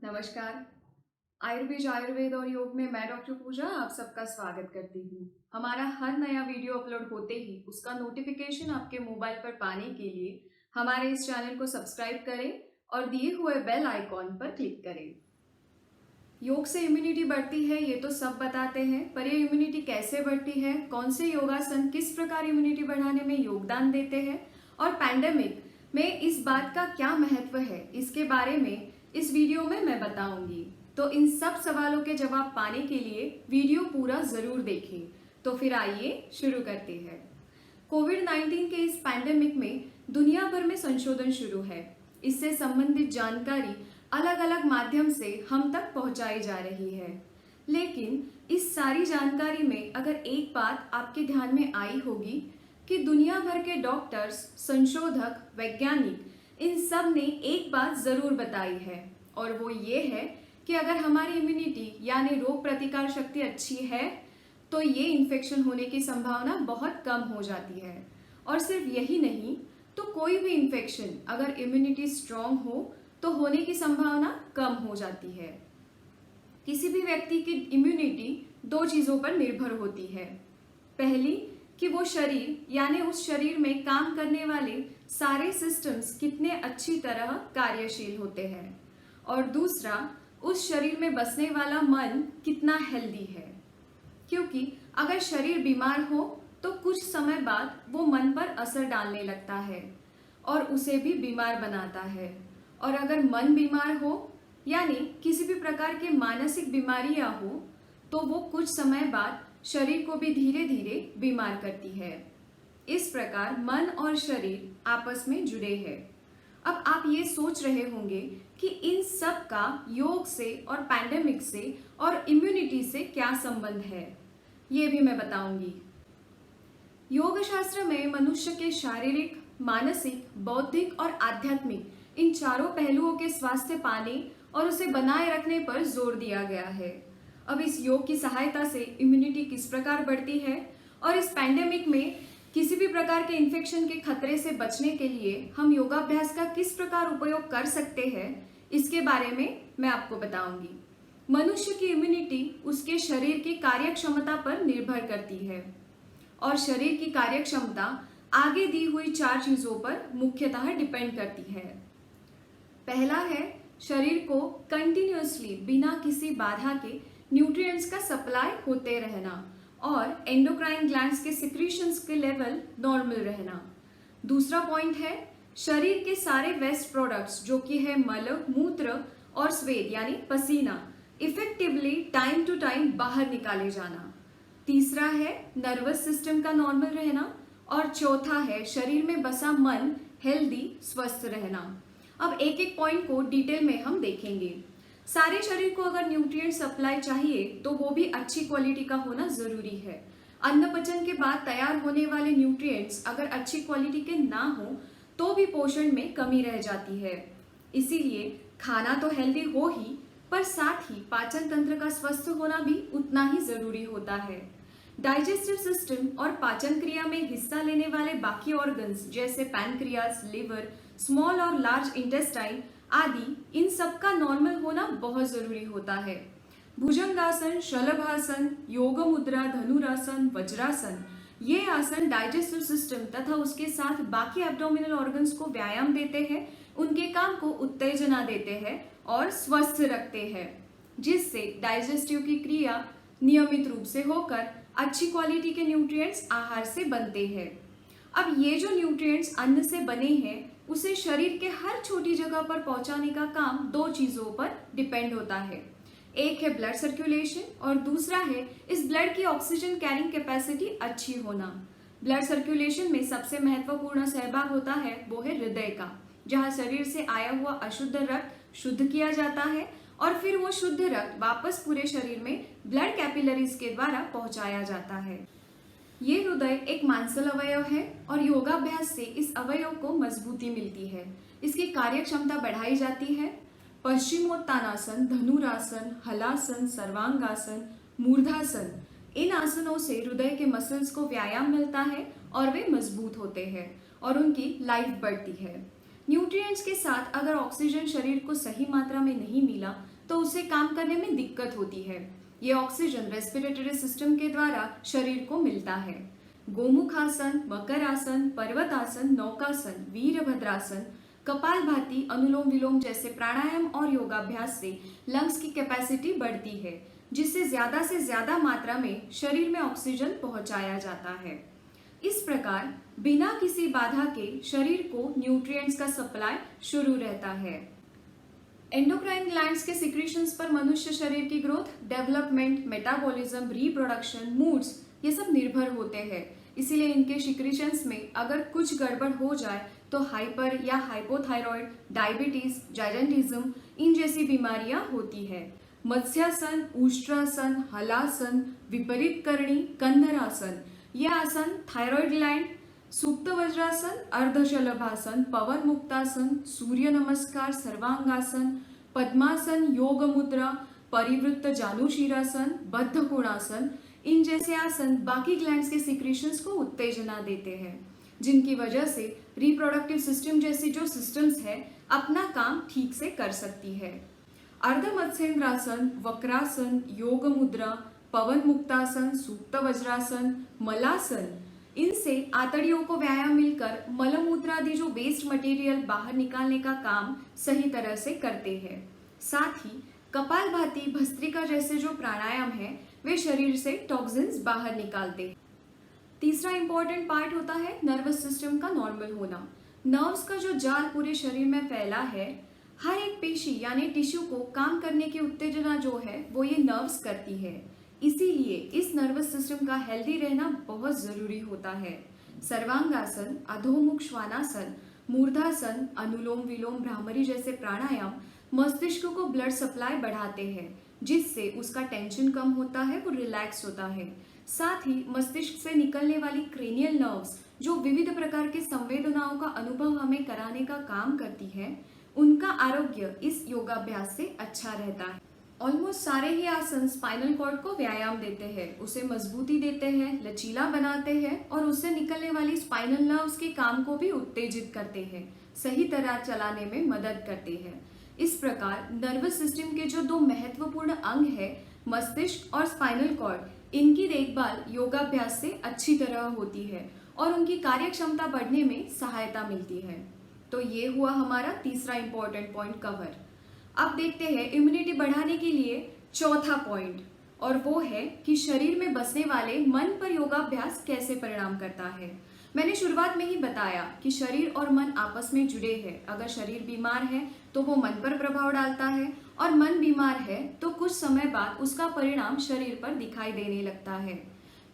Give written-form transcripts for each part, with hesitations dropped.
नमस्कार। आयुर्वेद और योग में मैं डॉक्टर पूजा आप सबका स्वागत करती हूँ। हमारा हर नया वीडियो अपलोड होते ही उसका नोटिफिकेशन आपके मोबाइल पर पाने के लिए हमारे इस चैनल को सब्सक्राइब करें और दिए हुए बेल आइकॉन पर क्लिक करें। योग से इम्यूनिटी बढ़ती है ये तो सब बताते हैं, पर ये इम्यूनिटी कैसे बढ़ती है, कौन से योगासन किस प्रकार इम्यूनिटी बढ़ाने में योगदान देते हैं और पैंडेमिक में इस बात का क्या महत्व है, इसके बारे में इस वीडियो में मैं बताऊंगी। तो इन सब सवालों के जवाब पाने के लिए वीडियो पूरा जरूर देखें। तो फिर आइए शुरू करते हैं। कोविड-19 के इस पैंडेमिक में दुनिया भर में संशोधन शुरू है। इससे संबंधित जानकारी अलग अलग माध्यम से हम तक पहुंचाई जा रही है, लेकिन इस सारी जानकारी में अगर एक बात आपके ध्यान में आई होगी कि दुनिया भर के डॉक्टर्स, संशोधक, वैज्ञानिक इन सब ने एक बात जरूर बताई है, और वो ये है कि अगर हमारी इम्यूनिटी यानी रोग प्रतिकार शक्ति अच्छी है तो ये इन्फेक्शन होने की संभावना बहुत कम हो जाती है। और सिर्फ यही नहीं, तो कोई भी इन्फेक्शन अगर इम्यूनिटी स्ट्रांग हो तो होने की संभावना कम हो जाती है। किसी भी व्यक्ति की इम्यूनिटी दो चीजों पर निर्भर होती है। पहली कि वो शरीर यानी उस शरीर में काम करने वाले सारे सिस्टम्स कितने अच्छी तरह कार्यशील होते हैं, और दूसरा उस शरीर में बसने वाला मन कितना हेल्दी है। क्योंकि अगर शरीर बीमार हो तो कुछ समय बाद वो मन पर असर डालने लगता है और उसे भी बीमार बनाता है, और अगर मन बीमार हो यानी किसी भी प्रकार के मानसिक बीमारियां हो तो वो कुछ समय बाद शरीर को भी धीरे धीरे बीमार करती है। इस प्रकार मन और शरीर आपस में जुड़े हैं। अब आप ये सोच रहे होंगे कि इन सब का योग से और पैंडेमिक से और इम्यूनिटी से क्या संबंध है, ये भी मैं बताऊंगी। योग शास्त्र में मनुष्य के शारीरिक, मानसिक, बौद्धिक और आध्यात्मिक इन चारों पहलुओं के स्वास्थ्य पाने और उसे बनाए रखने पर जोर दिया गया है। अब इस योग की सहायता से इम्यूनिटी किस प्रकार बढ़ती है और इस पैंडेमिक में किसी भी प्रकार के इन्फेक्शन के खतरे से बचने के लिए हम योगाभ्यास का किस प्रकार उपयोग कर सकते हैं, इसके बारे में मैं आपको बताऊंगी। मनुष्य की इम्यूनिटी उसके शरीर की कार्यक्षमता पर निर्भर करती है, और शरीर की कार्यक्षमता आगे दी हुई चार चीजों पर मुख्यतः डिपेंड करती है। पहला है शरीर को कंटिन्यूअसली बिना किसी बाधा के न्यूट्रिएंट्स का सप्लाई होते रहना और एंडोक्राइन ग्लैंड्स के सिक्रीशंस के लेवल नॉर्मल रहना। दूसरा पॉइंट है शरीर के सारे वेस्ट प्रोडक्ट्स जो कि है मल, मूत्र और स्वेद यानी पसीना इफेक्टिवली टाइम टू टाइम बाहर निकाले जाना। तीसरा है नर्वस सिस्टम का नॉर्मल रहना, और चौथा है शरीर में बसा मन हेल्दी, स्वस्थ रहना। अब एक एक पॉइंट को डिटेल में हम देखेंगे। सारे शरीर को अगर न्यूट्रिएंट सप्लाई चाहिए तो वो भी अच्छी क्वालिटी का होना जरूरी है। अन्न पचन के बाद तैयार होने वाले न्यूट्रिएंट्स अगर अच्छी क्वालिटी के ना हो तो भी पोषण में कमी रह जाती है। इसीलिए खाना तो हेल्दी हो ही, पर साथ ही पाचन तंत्र का स्वस्थ होना भी उतना ही जरूरी होता है। डाइजेस्टिव सिस्टम और पाचन क्रिया में हिस्सा लेने वाले बाकी ऑर्गन्स जैसे पैनक्रियाज, लिवर, स्मॉल और लार्ज इंटेस्टाइन आदि इन सब का नॉर्मल होना बहुत जरूरी होता है। भुजंगासन, शलभासन, योग मुद्रा, धनुरासन, वज्रासन ये आसन डाइजेस्टिव सिस्टम तथा उसके साथ बाकी एब्डोमिनल ऑर्गन्स को व्यायाम देते हैं, उनके काम को उत्तेजना देते हैं और स्वस्थ रखते हैं, जिससे डाइजेस्टिव की क्रिया नियमित रूप से होकर अच्छी क्वालिटी के न्यूट्रिएंट्स आहार से बनते हैं। अब ये जो न्यूट्रिएंट्स अन्न से बने हैं उसे शरीर के हर छोटी जगह पर पहुंचाने का काम दो चीजों पर डिपेंड होता है। एक है ब्लड सर्कुलेशन और दूसरा है इस ब्लड की ऑक्सीजन कैरिंग कैपेसिटी अच्छी होना। ब्लड सर्कुलेशन में सबसे महत्वपूर्ण सहभाग होता है वो है हृदय का, जहां शरीर से आया हुआ अशुद्ध रक्त शुद्ध किया जाता है और फिर वो शुद्ध रक्त वापस पूरे शरीर में ब्लड कैपिलरीज के द्वारा पहुंचाया जाता है। ये हृदय एक मांसल अवयव है और योगाभ्यास से इस अवयव को मजबूती मिलती है, इसकी कार्यक्षमता बढ़ाई जाती है। पश्चिमोत्तानासन, धनुरासन, हलासन, सर्वांगासन, मूर्धासन इन आसनों से हृदय के मसल्स को व्यायाम मिलता है और वे मजबूत होते हैं और उनकी लाइफ बढ़ती है। न्यूट्रिएंट्स के साथ अगर ऑक्सीजन शरीर को सही मात्रा में नहीं मिला तो उसे काम करने में दिक्कत होती है। ये ऑक्सीजन रेस्पिरेटरी सिस्टम के द्वारा शरीर को मिलता है। गोमुखासन, मकर आसन, पर्वत आसन, नौकासन, वीरभद्रासन, कपालभाति, अनुलोम विलोम जैसे प्राणायाम और योगाभ्यास से लंग्स की कैपेसिटी बढ़ती है, जिससे ज्यादा से ज्यादा मात्रा में शरीर में ऑक्सीजन पहुंचाया जाता है। इस प्रकार बिना किसी बाधा के शरीर को न्यूट्रिएंट्स का सप्लाई शुरू रहता है। एंडोक्राइन ग्लैंड्स के सिक्रीशंस पर मनुष्य शरीर की growth, development, metabolism, reproduction, moods ये सब निर्भर होते हैं। इसीलिए इनके सिक्रीशंस में अगर कुछ गड़बड़ हो जाए तो हाइपर या हाइपोथायरॉइड, डायबिटीज, जाइजेंटिज्म इन जैसी बीमारियां होती है। मत्स्यासन, उष्ट्रासन, हलासन, विपरीत करणी, कंधरासन ये आसन थायराइड ग्लैंड, सुप्त वज्रासन, अर्धशलभासन, पवन मुक्तासन, सूर्य नमस्कार, सर्वांगासन, पद्मासन, योग मुद्रा, परिवृत्त जानुशीरासन, बद्ध कोणासन इन जैसे आसन बाकी ग्लैंड्स के सिक्रीशंस को उत्तेजना देते हैं, जिनकी वजह से रिप्रोडक्टिव सिस्टम जैसी जो सिस्टम्स है अपना काम ठीक से कर सकती है। अर्ध मत्स्येंद्रासन, वक्रासन, योग मुद्रा, पवन मुक्तासन, सुप्त वज्रासन, मलासन इनसे आंतड़ियों को व्यायाम मिलकर मलमूत्र आदि जो वेस्ट मटेरियल बाहर निकालने का काम सही तरह से करते हैं। साथ ही कपालभाति, भस्त्रिका जैसे जो प्राणायाम है वे शरीर से टॉक्सिन्स बाहर निकालते हैं। तीसरा इंपॉर्टेंट पार्ट होता है नर्वस सिस्टम का नॉर्मल होना। नर्व्स का जो जाल पूरे शरीर में फैला है, हर एक पेशी यानी टिश्यू को काम करने की उत्तेजना जो है वो ये नर्व्स करती है। इसीलिए इस नर्वस सिस्टम का हेल्दी रहना बहुत जरूरी होता है। सर्वांगासन, अधोमुख श्वानासन, मूर्धासन, अनुलोम विलोम, भ्रामरी जैसे प्राणायाम मस्तिष्क को ब्लड सप्लाई बढ़ाते हैं, जिससे उसका टेंशन कम होता है, वो रिलैक्स होता है। साथ ही मस्तिष्क से निकलने वाली क्रेनियल नर्व्स जो विविध प्रकार के संवेदनाओं का अनुभव हमें कराने का काम करती है, उनका आरोग्य इस योगाभ्यास से अच्छा रहता है। ऑलमोस्ट सारे ही आसन स्पाइनल कॉर्ड को व्यायाम देते हैं, उसे मजबूती देते हैं, लचीला बनाते हैं और उससे निकलने वाली स्पाइनल नर्व्स के काम को भी उत्तेजित करते हैं, सही तरह चलाने में मदद करते हैं। इस प्रकार नर्वस सिस्टम के जो दो महत्वपूर्ण अंग है, मस्तिष्क और स्पाइनल कॉर्ड, इनकी देखभाल योगाभ्यास से अच्छी तरह होती है और उनकी कार्य क्षमता बढ़ने में सहायता मिलती है। तो ये हुआ हमारा तीसरा इंपॉर्टेंट पॉइंट कवर। अब देखते हैं इम्यूनिटी बढ़ाने के लिए चौथा पॉइंट, और वो है कि शरीर में बसने वाले मन पर योगाभ्यास कैसे परिणाम करता है। मैंने शुरुआत में ही बताया कि शरीर और मन आपस में जुड़े हैं। अगर शरीर बीमार है तो वो मन पर प्रभाव डालता है, और मन बीमार है तो कुछ समय बाद उसका परिणाम शरीर पर दिखाई देने लगता है।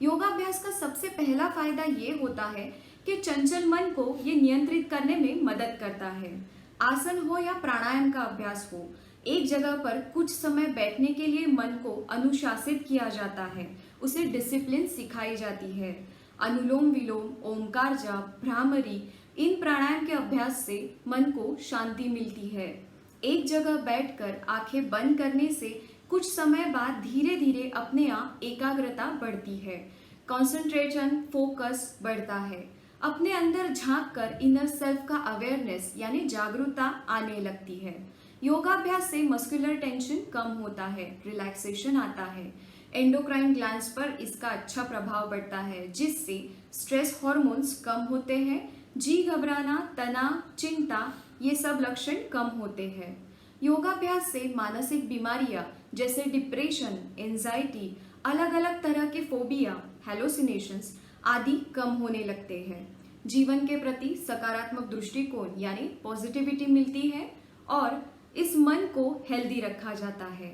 योगाभ्यास का सबसे पहला फायदा ये होता है कि चंचल मन को ये नियंत्रित करने में मदद करता है। आसन हो या प्राणायाम का अभ्यास हो, एक जगह पर कुछ समय बैठने के लिए मन को अनुशासित किया जाता है, उसे डिसिप्लिन सिखाई जाती है। अनुलोम विलोम, ओमकार जाप, भ्रामरी इन प्राणायाम के अभ्यास से मन को शांति मिलती है। एक जगह बैठकर आंखें बंद करने से कुछ समय बाद धीरे धीरे अपने आप एकाग्रता बढ़ती है, कंसंट्रेशन, फोकस बढ़ता है। अपने अंदर झांक कर इनर सेल्फ का अवेयरनेस यानी जागरूकता आने लगती है। योगाभ्यास से मस्कुलर टेंशन कम होता है, रिलैक्सेशन आता है। एंडोक्राइन ग्लैंड्स पर इसका अच्छा प्रभाव पड़ता है, जिससे स्ट्रेस हार्मोन्स कम होते हैं, जी घबराना, तनाव, चिंता ये सब लक्षण कम होते हैं। योगाभ्यास से मानसिक बीमारियां जैसे डिप्रेशन, एंजाइटी, अलग अलग तरह के फोबिया, हेलोसिनेशंस आदि कम होने लगते हैं। जीवन के प्रति सकारात्मक दृष्टिकोण यानी पॉजिटिविटी मिलती है और इस मन को हेल्दी रखा जाता है।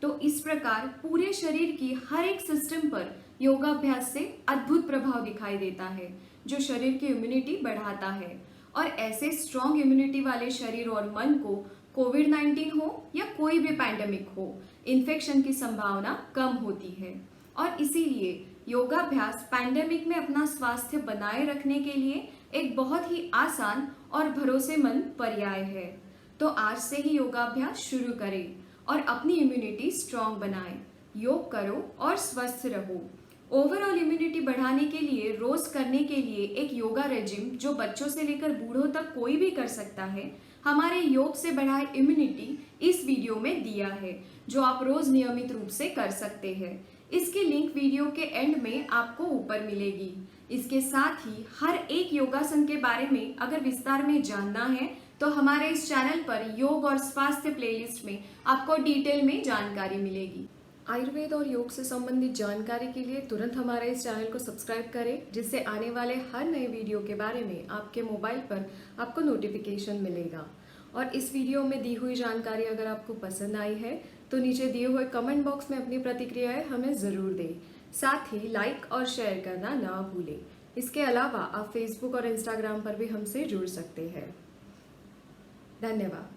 तो इस प्रकार पूरे शरीर की हर एक सिस्टम पर योगाभ्यास से अद्भुत प्रभाव दिखाई देता है, जो शरीर की इम्यूनिटी बढ़ाता है। और ऐसे स्ट्रॉन्ग इम्यूनिटी वाले शरीर और मन को कोविड-19 हो या कोई भी पैंडेमिक हो, इन्फेक्शन की संभावना कम होती है। और इसीलिए योगाभ्यास पैंडेमिक में अपना स्वास्थ्य बनाए रखने के लिए एक बहुत ही आसान और भरोसेमंद पर्याय है। तो आज से ही योगाभ्यास शुरू करें और अपनी इम्यूनिटी स्ट्रॉन्ग बनाएं। योग करो और स्वस्थ रहो। ओवरऑल इम्यूनिटी बढ़ाने के लिए रोज करने के लिए एक योगा रेजिम जो बच्चों से लेकर बूढ़ों तक कोई भी कर सकता है, हमारे योग से बढ़ाए इम्यूनिटी इस वीडियो में दिया है, जो आप रोज नियमित रूप से कर सकते हैं। इसकी लिंक वीडियो के एंड में आपको ऊपर मिलेगी। इसके साथ ही हर एक योगासन के बारे में अगर विस्तार में जानना है तो हमारे इस चैनल पर योग और स्वास्थ्य प्लेलिस्ट में आपको डिटेल में जानकारी मिलेगी। आयुर्वेद और योग से संबंधित जानकारी के लिए तुरंत हमारे इस चैनल को सब्सक्राइब करें, जिससे आने वाले हर नए वीडियो के बारे में आपके मोबाइल पर आपको नोटिफिकेशन मिलेगा। और इस वीडियो में दी हुई जानकारी अगर आपको पसंद आई है तो नीचे दिए हुए कमेंट बॉक्स में अपनी प्रतिक्रियाएं हमें ज़रूर दें। साथ ही लाइक और शेयर करना ना भूलें। इसके अलावा आप फेसबुक और इंस्टाग्राम पर भी हमसे जुड़ सकते हैं। धन्यवाद।